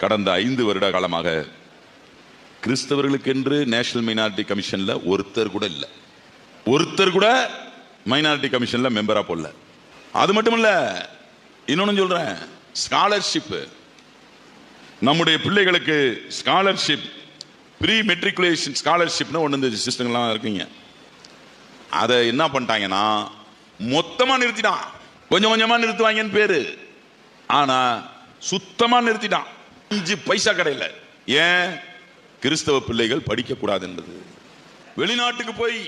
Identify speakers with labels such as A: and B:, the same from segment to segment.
A: கடந்த 5 வருட காலமாக கிறிஸ்தவர்களுக்கென்று நேஷனல் மைனாரிட்டி கமிஷன்ல ஒருத்தர் கூட மைனாரிட்டி கமிஷன்ல மெம்பரா போடல. அது மட்டும் இல்ல, இன்னொன்னு சொல்றேன், ஸ்காலர்ஷிப், நம்முடைய பிள்ளைகளுக்கு ஸ்காலர்ஷிப், ப்ரீ மெட்ரிகுலேஷன் ஸ்காலர்ஷிப்னு ஒன்று சிஸ்டங்கள்லாம் இருக்குங்க. அதை என்ன பண்ணிட்டாங்கன்னா மொத்தமா நிறுத்திட்டான். கொஞ்சம் கொஞ்சமா நிறுத்துவாங்கன்னு பேரு, ஆனா சுத்தமா நிறுத்திட்டான். 5 பைசா கடையில. ஏன்? கிறிஸ்தவ பிள்ளைகள் படிக்க கூடாது என்பது. வெளிநாட்டுக்கு போய்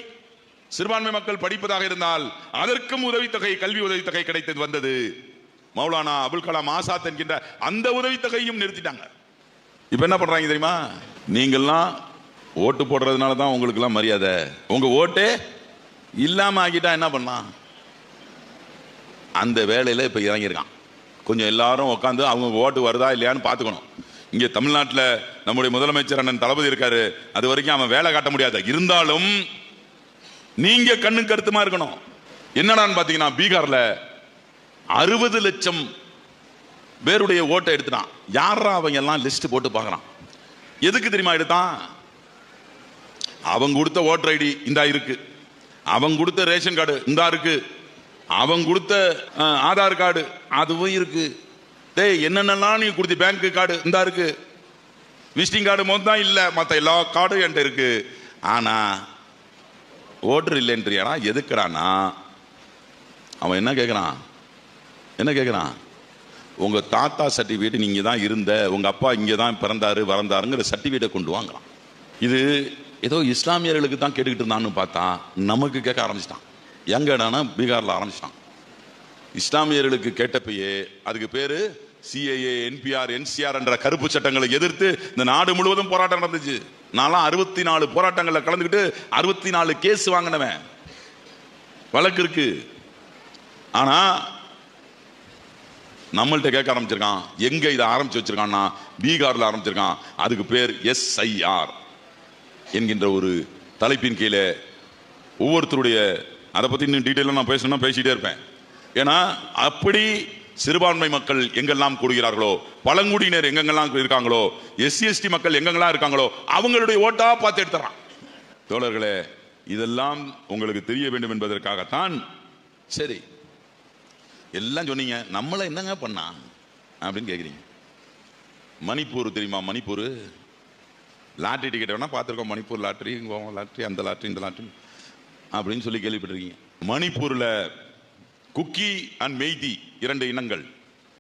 A: சிறுபான்மை மக்கள் படிப்பதாக இருந்தால் அதற்கும் உதவித்தொகை, கல்வி உதவித்தொகை கிடைத்தது வந்தது. மௌலானா அபுல் கலாம் ஆசாத் என்கின்ற அந்த உதவித்தொகையும் நிறுத்திட்டாங்க. இப்ப என்ன பண்றாங்க தெரியுமா? நீங்கள்லாம் ஓட்டு போடுறதுனால தான் உங்களுக்கு எல்லாம் மரியாதை, உங்க ஓட்டே இல்லாம ஆகிட்டா என்ன பண்ணலாம்? அந்த வேலையில இப்ப இறங்கியிருக்கான். கொஞ்சம் எல்லாரும் உட்காந்து அவங்க ஓட்டு வருதா இல்லையான்னு பார்த்துக்கணும். இங்க தமிழ்நாட்டில் நம்முடைய முதலமைச்சர் அண்ணன் தளபதி இருக்காரு, அது வரைக்கும் அவன் வேலை காட்ட முடியாது. இருந்தாலும் நீங்க கண்ணு கருத்துமா இருக்கணும். என்னடான்னு பாத்தீங்கன்னா, பீகார்ல 60 லட்சம் பேருடைய ஓட்டை எடுத்துட்டான். யாரா அவங்க எல்லாம் லிஸ்ட் போட்டு பார்க்கறான். எதுக்கு தெரியுமா எடுத்தான்? அவங்க கொடுத்த ஓட்டர் ஐடி இந்தா இருக்கு, அவங்க கொடுத்த ரேஷன் கார்டு இந்தா இருக்கு, அவங்க கொடுத்த ஆதார் கார்டு அதுவும் இருக்கு. டேய், என்னென்னலாம் நீ கொடுத்த பேங்க் கார்டு இந்தா இருக்கு, விசிட்டிங் கார்டு மொத்தம் இல்ல, மற்ற எல்லா கார்டும் என்கிட்ட இருக்கு. ஆனா ஓட்டர் இல்லைன்றியானா எதுக்குறானா? அவன் என்ன கேட்கிறான்? உங்க தாத்தா சர்டிபிகேட் நீங்க தான் இருந்த, உங்க அப்பா இங்கே தான் பிறந்தாரு வளர்ந்தாருங்கிற சர்டிபிகேட்டை கொண்டு வாங்கலாம். இது ஏதோ இஸ்லாமியர்களுக்கு தான் கேட்டுக்கிட்டு இருந்தான்னு பார்த்தா நமக்கு கேட்க ஆரம்பிச்சிட்டான். எங்கடானா பீகார்ல ஆரம்பிச்சிட்டான். இஸ்லாமியர்களுக்கு கேட்டப்பயே அதுக்கு பேரு சிஏஏ, என்பிஆர், என்சிஆர் என்ற கருப்பு சட்டங்களை எதிர்த்து இந்த நாடு முழுவதும் போராட்டம் நடந்துச்சு. நான்லாம் 64 போராட்டங்களில் கலந்துக்கிட்டு 64 கேஸ் வாங்கினவன், வழக்கு இருக்கு. ஆனா நம்மள்ட்ட கேட்க ஆரம்பிச்சிருக்கான். எங்க இதை ஆரம்பிச்சு வச்சிருக்கான்னா பீகார்ல ஆரம்பிச்சிருக்கான். அதுக்கு பேர் SIR என்கின்ற ஒரு தலைப்பின் கீழே ஒவ்வொருத்தருடைய, அதை பத்தி இன்னும் டீட்டெயிலாக நான் பேசணும்னா பேசிட்டே இருப்பேன். ஏன்னா அப்படி சிறுபான்மை மக்கள் எங்கெல்லாம் கூடுகிறார்களோ, பழங்குடியினர் எங்கெங்கெல்லாம் இருக்காங்களோ, SC/ST மக்கள் எங்கெங்கெல்லாம் இருக்காங்களோ அவங்களுடைய ஓட்டா பார்த்து எடுத்துறான். தோழர்களே, இதெல்லாம் உங்களுக்கு தெரிய வேண்டும் என்பதற்காகத்தான். சரி, எல்லாம் சொன்னீங்க, நம்மள என்னங்க பண்ணா அப்படின்னு கேட்குறீங்க. மணிப்பூர் தெரியுமா? மணிப்பூர் லாட்ரி டிக்கெட் வேணா பார்த்துருக்கோம். மணிப்பூர் லாட்ரி, கோவா லாட்ரி, அந்த லாட்ரி இந்த லாட்ரி அப்படின்னு சொல்லி கேள்விப்பட்டிருக்கீங்க. மணிப்பூர்ல குக்கி அண்ட் மெய்தி 2 இனங்கள்.